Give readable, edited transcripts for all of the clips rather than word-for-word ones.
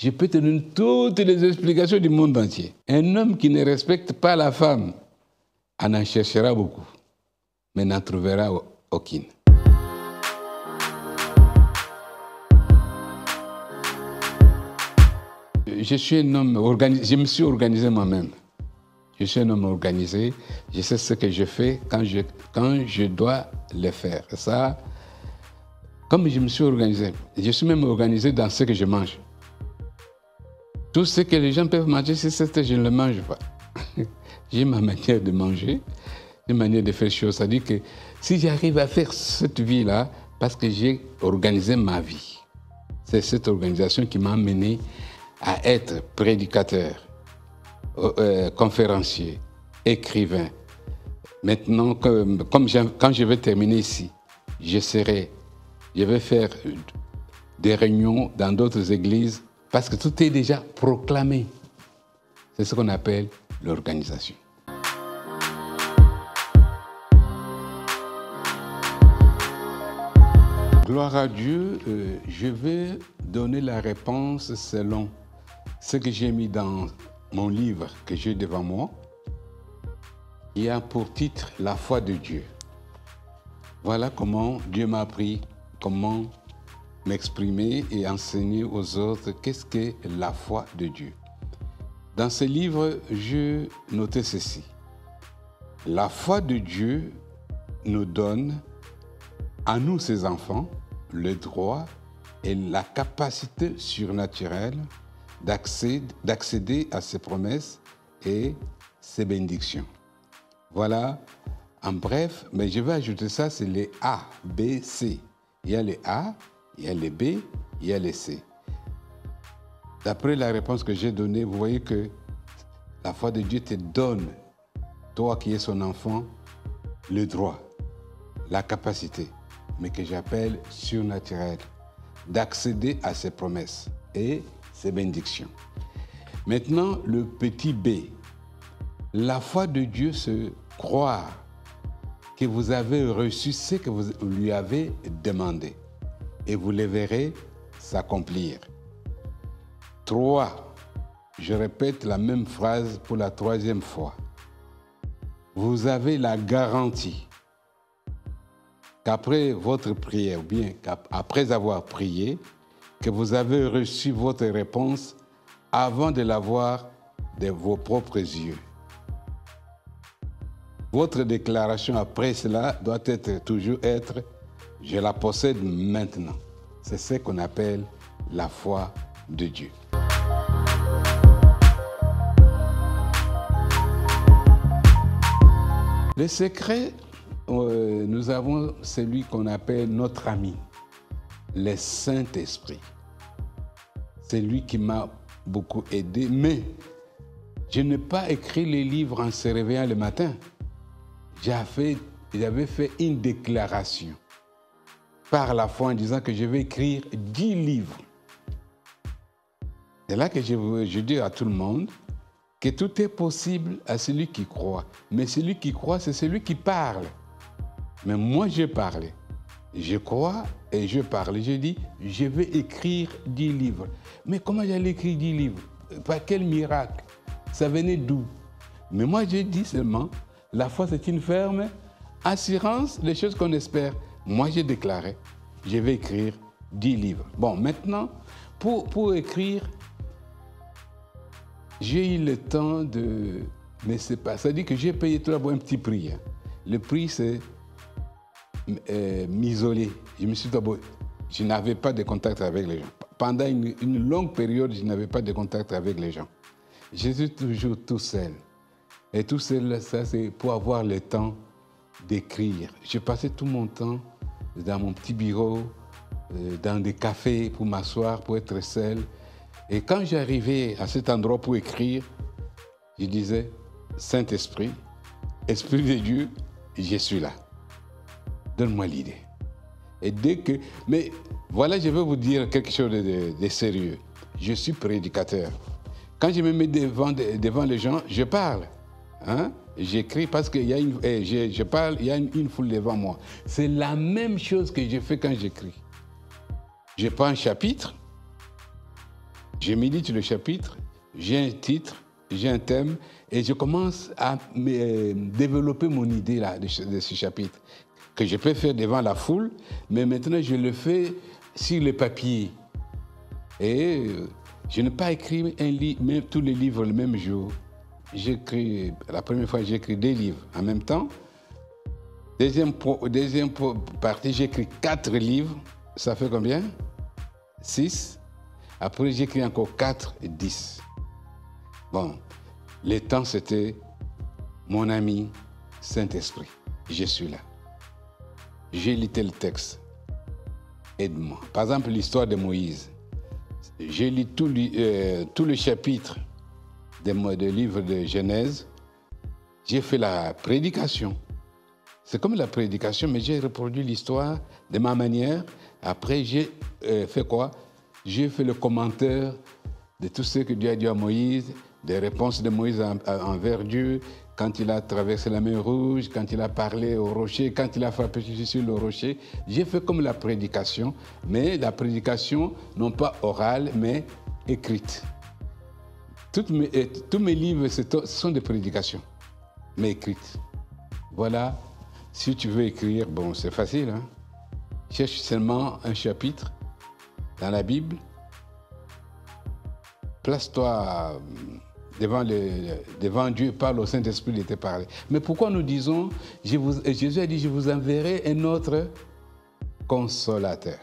Je peux te donner toutes les explications du monde entier. Un homme qui ne respecte pas la femme en en cherchera beaucoup, mais n'en trouvera aucune. Je suis un homme organisé, je me suis organisé moi-même. Je suis un homme organisé, je sais ce que je fais quand je dois le faire. Ça, comme je me suis organisé, je suis même organisé dans ce que je mange. Tout ce que les gens peuvent manger, c'est ce que je ne le mange pas. J'ai ma manière de manger, une manière de faire les choses. C'est-à-dire que si j'arrive à faire cette vie-là, parce que j'ai organisé ma vie, c'est cette organisation qui m'a amené à être prédicateur, conférencier, écrivain. Maintenant, quand je vais terminer ici, je vais faire des réunions dans d'autres églises parce que tout est déjà proclamé. C'est ce qu'on appelle l'organisation. Gloire à Dieu, je vais donner la réponse selon ce que j'ai mis dans mon livre que j'ai devant moi. Il a pour titre « La foi de Dieu ». Voilà comment Dieu m'a appris, comment m'exprimer et enseigner aux autres qu'est-ce qu'est la foi de Dieu. Dans ce livre, je notais ceci. La foi de Dieu nous donne, à nous ses enfants, le droit et la capacité surnaturelle d'accéder à ses promesses et ses bénédictions. Voilà, en bref, mais je vais ajouter ça, c'est les A, B, C. Il y a les A, il y a les B, il y a les C. D'après la réponse que j'ai donnée, vous voyez que la foi de Dieu te donne, toi qui es son enfant, le droit, la capacité, mais que j'appelle surnaturelle, d'accéder à ses promesses et ses bénédictions. Maintenant, le petit B. La foi de Dieu, c'est croire que vous avez reçu ce que vous lui avez demandé et vous le verrez s'accomplir. 3. Je répète la même phrase pour la 3e fois. Vous avez la garantie qu'après votre prière, ou bien qu'après avoir prié, que vous avez reçu votre réponse avant de la voir de vos propres yeux. Votre déclaration après cela doit toujours être « Je la possède maintenant ». C'est ce qu'on appelle la foi de Dieu. Le secret, nous avons celui qu'on appelle notre ami, le Saint-Esprit. C'est lui qui m'a beaucoup aidé, mais je n'ai pas écrit les livres en se réveillant le matin. J'avais fait une déclaration par la foi en disant que je vais écrire 10 livres. C'est là que je dis à tout le monde que tout est possible à celui qui croit. Mais celui qui croit, c'est celui qui parle. Mais moi, j'ai parlé. Je crois et je parle. J'ai dit, je vais écrire 10 livres. Mais comment j'allais écrire 10 livres? Par quel miracle? Ça venait d'où? Mais moi, j'ai dit seulement, la foi, c'est une ferme assurance des choses qu'on espère. Moi, j'ai déclaré, je vais écrire 10 livres. Bon, maintenant, pour écrire, j'ai eu le temps de... Mais c'est pas... Ça dit que j'ai payé tout d'abord un petit prix. Hein. Le prix, c'est m'isoler. Je n'avais pas de contact avec les gens. Pendant une longue période, je n'avais pas de contact avec les gens. Je suis toujours tout seul. Et tout seul, ça, c'est pour avoir le temps d'écrire. Je passais tout mon temps dans mon petit bureau, dans des cafés pour m'asseoir, pour être seul. Et quand j'arrivais à cet endroit pour écrire, je disais, Saint-Esprit, Esprit de Dieu, je suis là. Donne-moi l'idée. Et dès que... Mais voilà, je vais vous dire quelque chose de sérieux. Je suis prédicateur. Quand je me mets devant les gens, je parle. Hein? J'écris parce qu'il y a je parle, il y a une foule devant moi. C'est la même chose que je fais quand j'écris. Je prends un chapitre, Je médite le chapitre, j'ai un titre, j'ai un thème, et je commence à développer mon idée là, de ce chapitre, que je peux faire devant la foule, mais maintenant je le fais sur le papier. Et je n'ai pas écrit même tous les livres le même jour. La première fois, j'ai écrit 2 livres en même temps. Deuxième partie, j'ai écrit 4 livres. Ça fait combien? 6. Après, j'ai écrit encore 4 et 10. Bon, le temps, c'était mon ami Saint-Esprit. Je suis là. J'ai lu tel texte. Aide-moi. Par exemple, l'histoire de Moïse. J'ai lu tout le chapitre des livres de Genèse. J'ai fait la prédication. C'est comme la prédication, mais j'ai reproduit l'histoire de ma manière. Après, j'ai fait quoi? J'ai fait le commentaire de tout ce que Dieu a dit à Moïse, des réponses de Moïse envers Dieu, quand il a traversé la mer Rouge, quand il a parlé au rocher, quand il a frappé sur le rocher. J'ai fait comme la prédication, mais la prédication, non pas orale, mais écrite. Tous mes livres, ce sont des prédications, mais écrites. Voilà. Si tu veux écrire, bon, c'est facile, hein? Cherche seulement un chapitre dans la Bible. Place-toi devant Dieu, parle au Saint-Esprit de te parler. Mais pourquoi nous disons, Jésus a dit, je vous enverrai un autre consolateur,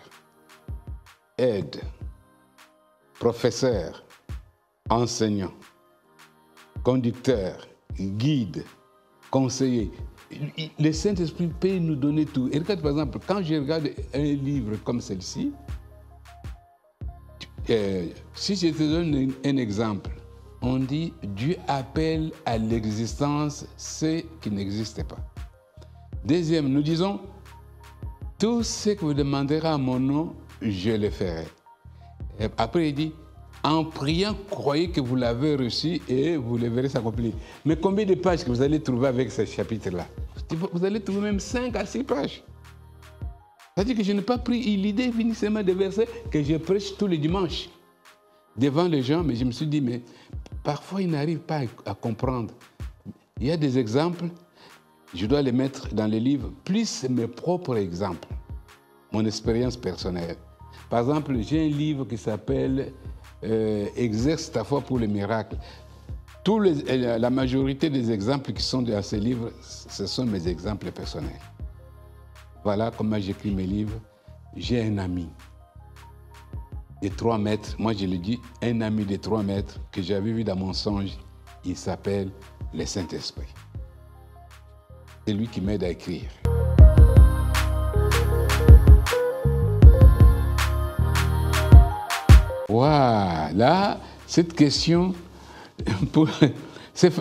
aide, professeur, enseignant, conducteur, guide, conseiller. Le Saint-Esprit peut nous donner tout. Et regarde, par exemple, quand je regarde un livre comme celui-ci, si je te donne un exemple, on dit Dieu appelle à l'existence ce qui n'existe pas. Deuxième, nous disons tout ce que vous demanderez à mon nom, je le ferai. Et après, il dit en priant, croyez que vous l'avez reçu et vous le verrez s'accomplir. Mais combien de pages que vous allez trouver avec ce chapitre-là? Vous allez trouver même 5 à 6 pages. C'est-à-dire que je n'ai pas pris l'idée seulement des versets que je prêche tous les dimanches devant les gens, mais je me suis dit, mais parfois ils n'arrivent pas à comprendre. Il y a des exemples, je dois les mettre dans les livres, plus mes propres exemples, mon expérience personnelle. Par exemple, j'ai un livre qui s'appelle Exerce ta foi pour les miracles. La majorité des exemples qui sont dans ces livres, ce sont mes exemples personnels. Voilà comment j'écris mes livres. J'ai un ami de 3 mètres. Moi, je le dis, un ami de 3 mètres que j'avais vu dans mon songe. Il s'appelle le Saint-Esprit. C'est lui qui m'aide à écrire. Voilà, cette question,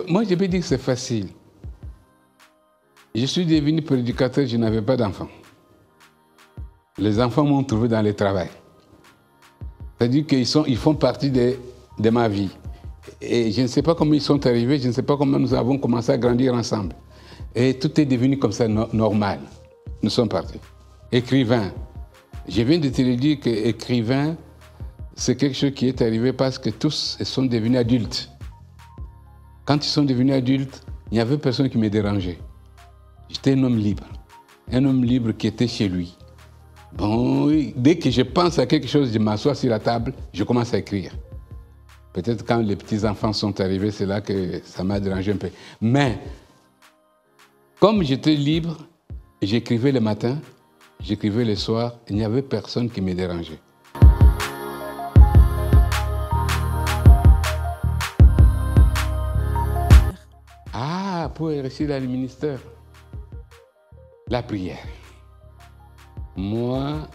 moi je peux dire que c'est facile. Je suis devenu prédicateur, je n'avais pas d'enfants. Les enfants m'ont trouvé dans le travail. C'est-à-dire qu'ils font partie de ma vie. Et je ne sais pas comment ils sont arrivés, je ne sais pas comment nous avons commencé à grandir ensemble. Et tout est devenu comme ça normal. Nous sommes partis. Écrivain. Je viens de te le dire qu'écrivain, c'est quelque chose qui est arrivé parce que tous sont devenus adultes. Quand ils sont devenus adultes, il n'y avait personne qui me dérangeait. J'étais un homme libre qui était chez lui. Bon, dès que je pense à quelque chose, je m'assois sur la table, je commence à écrire. Peut-être quand les petits-enfants sont arrivés, c'est là que ça m'a dérangé un peu. Mais, comme j'étais libre, j'écrivais le matin, j'écrivais le soir, il n'y avait personne qui me dérangeait. Ah, pour réussir dans le ministère, la prière. Moi,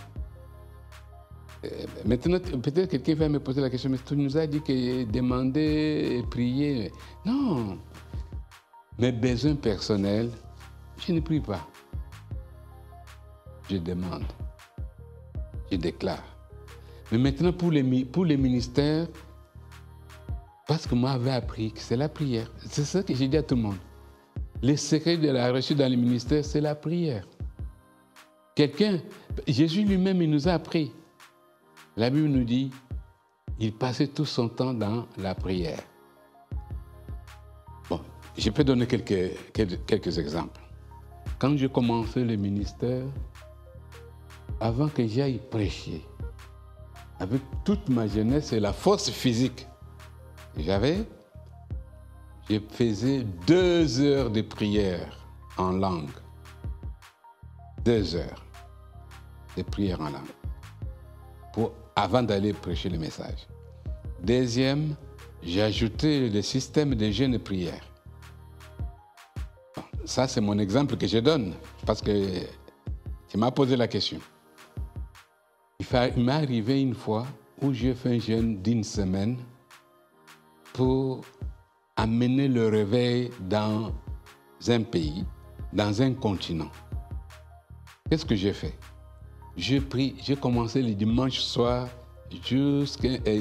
maintenant, peut-être quelqu'un va me poser la question, mais tu nous as dit que demander et prier. Non, mes besoins personnels, je ne prie pas. Je demande, je déclare. Mais maintenant, pour les ministères, parce que moi, j'avais appris que c'est la prière. C'est ça que j'ai dit à tout le monde. Le secret de la réussite dans le ministère, c'est la prière. Jésus lui-même, il nous a appris. La Bible nous dit, il passait tout son temps dans la prière. Bon, je peux donner quelques exemples. Quand j'ai commencé le ministère, avant que j'aille prêcher, avec toute ma jeunesse et la force physique que j'avais, je faisais 2 heures de prière en langue. 2 heures de prière en langue avant d'aller prêcher le message. Deuxième, j'ai ajouté le système de jeûne et prière. Bon, ça, c'est mon exemple que je donne parce que tu m'as posé la question. Il m'est arrivé une fois où j'ai fait un jeûne d'1 semaine pour amener le réveil dans un pays, dans un continent. Qu'est-ce que j'ai fait? J'ai commencé le dimanche soir jusqu'à un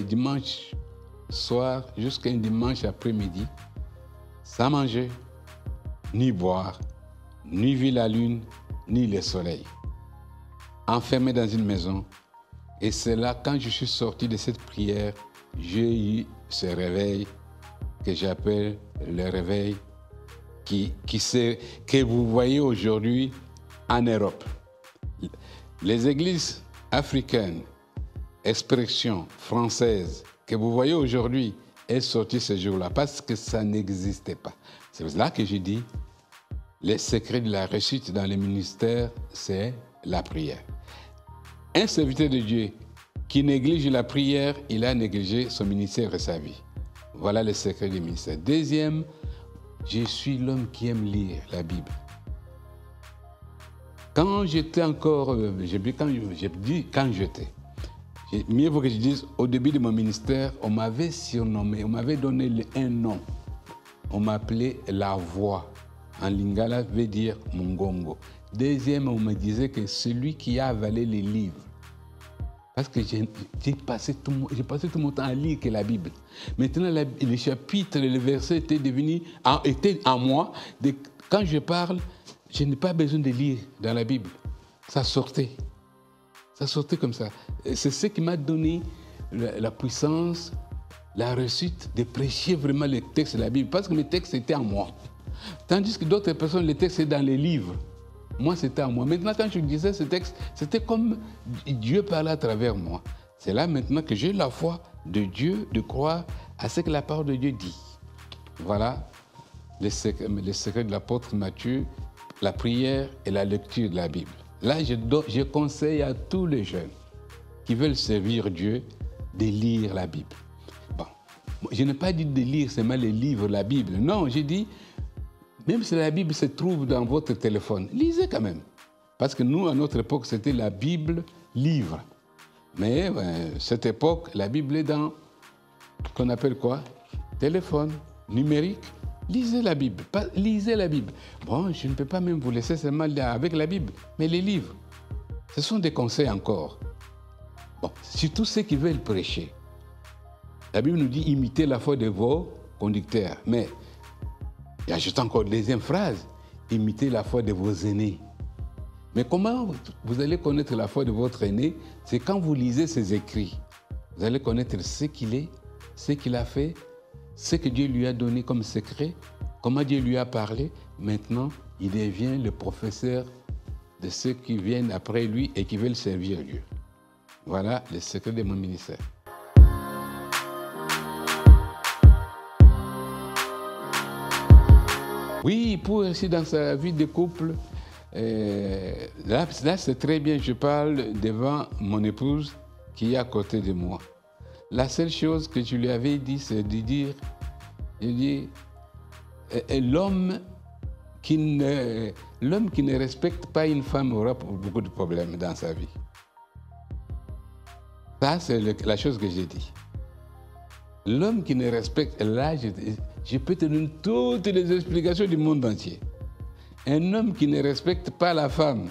dimanche après-midi, sans manger, ni boire, ni vu la lune, ni le soleil. Enfermé dans une maison. Et c'est là, quand je suis sorti de cette prière, j'ai eu ce réveil que j'appelle le réveil que vous voyez aujourd'hui en Europe. Les églises africaines, expression française, que vous voyez aujourd'hui, est sortie ce jour-là parce que ça n'existait pas. C'est pour cela que je dis, le secret de la réussite dans les ministères, c'est la prière. Un serviteur de Dieu qui néglige la prière, il a négligé son ministère et sa vie. Voilà le secret du ministère. Deuxième, je suis l'homme qui aime lire la Bible. Quand j'étais encore, mieux vaut que je dise, au début de mon ministère, on m'avait surnommé, on m'avait donné un nom. On m'appelait la voix. En lingala, veut dire Mungongo. Deuxième, on me disait que celui qui a avalé les livres. Parce que j'ai passé tout mon temps à lire que la Bible. Maintenant, les chapitres, les versets étaient en moi. Quand je parle, je n'ai pas besoin de lire dans la Bible. Ça sortait. Ça sortait comme ça. C'est ce qui m'a donné la puissance, la réussite de prêcher vraiment les textes de la Bible. Parce que mes textes étaient en moi. Tandis que d'autres personnes, les textes étaient dans les livres. Moi, c'était en moi. Maintenant, quand je disais ce texte, c'était comme Dieu parlait à travers moi. C'est là maintenant que j'ai la foi de Dieu, de croire à ce que la parole de Dieu dit. Voilà les secrets de l'apôtre Matthieu, la prière et la lecture de la Bible. Là, je conseille à tous les jeunes qui veulent servir Dieu de lire la Bible. Bon, je n'ai pas dit de lire seulement les livres de la Bible. Non, j'ai dit, même si la Bible se trouve dans votre téléphone, lisez quand même. Parce que nous, à notre époque, c'était la Bible livre. Mais cette époque, la Bible est dans, qu'on appelle quoi? Téléphone, numérique. Lisez la Bible. Lisez la Bible. Bon, je ne peux pas même vous laisser seulement avec la Bible, mais les livres. Ce sont des conseils encore. Bon, surtout ceux qui veulent prêcher. La Bible nous dit imitez la foi de vos conducteurs. Mais il ajoute encore une deuxième phrase, imitez la foi de vos aînés. Mais comment vous allez connaître la foi de votre aîné? C'est quand vous lisez ses écrits. Vous allez connaître ce qu'il est, ce qu'il a fait, ce que Dieu lui a donné comme secret, comment Dieu lui a parlé. Maintenant, il devient le professeur de ceux qui viennent après lui et qui veulent servir Dieu. Voilà le secret de mon ministère. Oui, pour réussir dans sa vie de couple, là c'est très bien, je parle devant mon épouse qui est à côté de moi. La seule chose que je lui avais dit, c'est de dire, l'homme qui ne respecte pas une femme aura beaucoup de problèmes dans sa vie. Ça, c'est la chose que j'ai dit. L'homme qui ne respecte, là, je peux te donner toutes les explications du monde entier. Un homme qui ne respecte pas la femme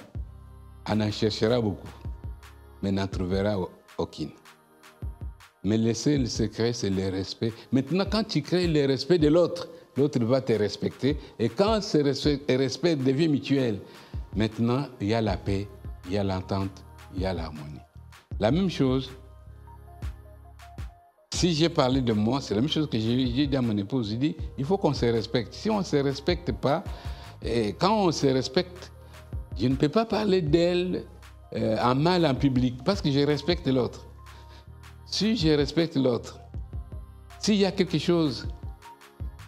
en cherchera beaucoup, mais n'en trouvera aucune. Mais le seul secret, c'est le respect. Maintenant, quand tu crées le respect de l'autre, l'autre va te respecter. Et quand ce respect devient mutuel, maintenant, il y a la paix, il y a l'entente, il y a l'harmonie. La même chose, Si j'ai parlé de moi, c'est la même chose que j'ai dit à mon épouse. J'ai dit, il faut qu'on se respecte. Si on ne se respecte pas, et quand on se respecte, je ne peux pas parler d'elle en mal en public parce que je respecte l'autre. Si je respecte l'autre, s'il y a quelque chose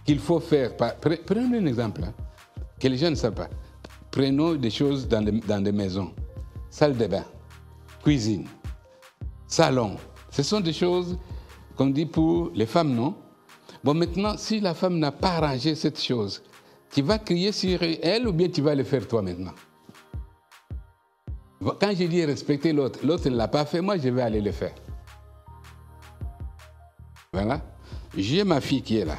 qu'il faut faire, prenons un exemple que les gens ne savent pas. Prenons des choses dans des maisons, salle de bain, cuisine, salon. Ce sont des choses qu'on dit pour les femmes, non? Bon, maintenant, si la femme n'a pas arrangé cette chose, tu vas crier sur elle ou bien tu vas le faire toi maintenant? Quand je dis respecter l'autre, l'autre ne l'a pas fait, moi je vais aller le faire. Voilà. J'ai ma fille qui est là.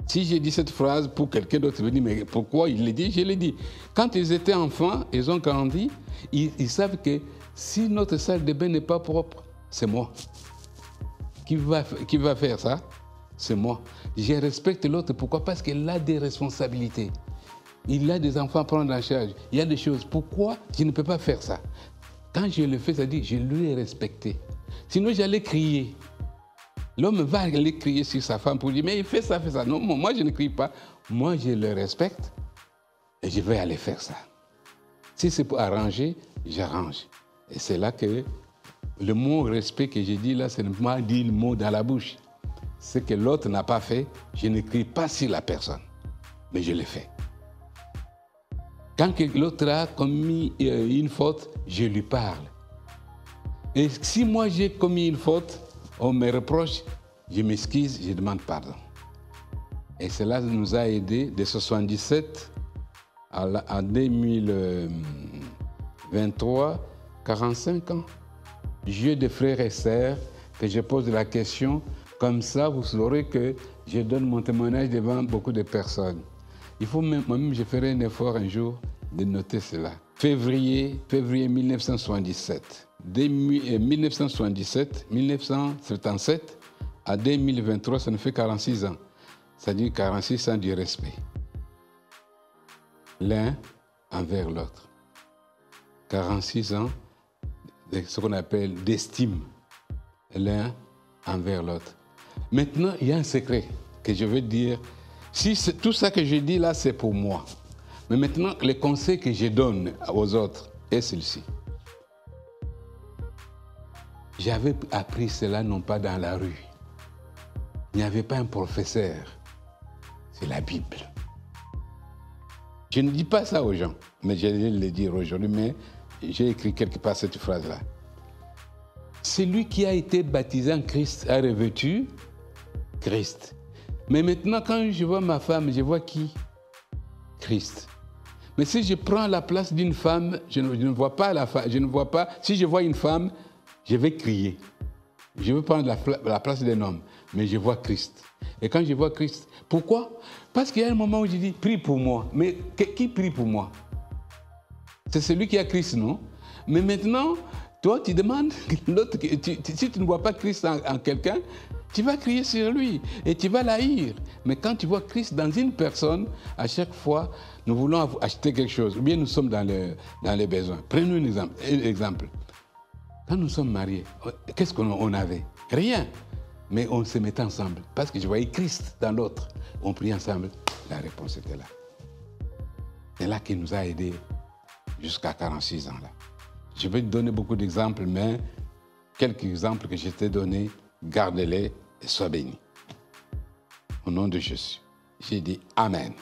Si j'ai dit cette phrase pour quelqu'un d'autre, il me dit, mais pourquoi il l'a dit? Je l'ai dit. Quand ils étaient enfants, ils ont grandi, ils savent que si notre salle de bain n'est pas propre, c'est moi. Qui va faire ça? C'est moi. Je respecte l'autre. Pourquoi? Parce qu'il a des responsabilités. Il a des enfants à prendre en charge. Il y a des choses. Pourquoi je ne peux pas faire ça? Quand je le fais, ça dit, je lui ai respecté. Sinon, j'allais crier. L'homme va aller crier sur sa femme pour dire, mais il fait ça, fait ça. Non, moi, je ne crie pas. Moi, je le respecte et je vais aller faire ça. Si c'est pour arranger, j'arrange. Et c'est là que le mot respect que j'ai dit là, c'est ne pas dire le mot dans la bouche. Ce que l'autre n'a pas fait, je ne crie pas sur la personne, mais je le fais. Quand l'autre a commis une faute, je lui parle. Et si moi j'ai commis une faute, on me reproche, je m'excuse, je demande pardon. Et cela nous a aidés de 1977 à 2023, 45 ans. J'ai des frères et sœurs que je pose la question, comme ça vous saurez que je donne mon témoignage devant beaucoup de personnes. Il faut moi-même, je ferai un effort un jour de noter cela. Février 1977. De 1977 à 2023, ça nous fait 46 ans. C'est-à-dire 46 ans du respect. L'un envers l'autre. 46 ans de ce qu'on appelle d'estime. L'un envers l'autre. Maintenant, il y a un secret que je veux dire. Si tout ça que je dis là, c'est pour moi. Mais maintenant, les conseils que je donne aux autres est celui-ci. J'avais appris cela non pas dans la rue. Il n'y avait pas un professeur. C'est la Bible. Je ne dis pas ça aux gens, mais je vais le dire aujourd'hui, mais j'ai écrit quelque part cette phrase-là. Celui qui a été baptisé en Christ a revêtu Christ. Mais maintenant, quand je vois ma femme, je vois qui? Christ. Mais si je prends la place d'une femme, je ne vois pas la femme. Je ne vois pas. Si je vois une femme, je vais crier. Je veux prendre la place d'un homme, mais je vois Christ. Et quand je vois Christ, pourquoi? Parce qu'il y a un moment où je dis, prie pour moi. Mais qui prie pour moi? C'est celui qui a Christ, non? Mais maintenant, toi, tu demandes, l'autre, si tu ne vois pas Christ en quelqu'un, tu vas crier sur lui et tu vas l'haïr. Mais quand tu vois Christ dans une personne, à chaque fois, nous voulons acheter quelque chose, ou bien nous sommes dans les besoins. Prenons un exemple. Quand nous sommes mariés, qu'est-ce qu'on avait? Rien. Mais on se mettait ensemble. Parce que je voyais Christ dans l'autre. On priait ensemble. La réponse était là. C'est là qu'il nous a aidés jusqu'à 46 ans. Là. Je vais te donner beaucoup d'exemples, mais quelques exemples que je t'ai donnés, garde-les et sois béni. Au nom de Jésus, j'ai dit Amen.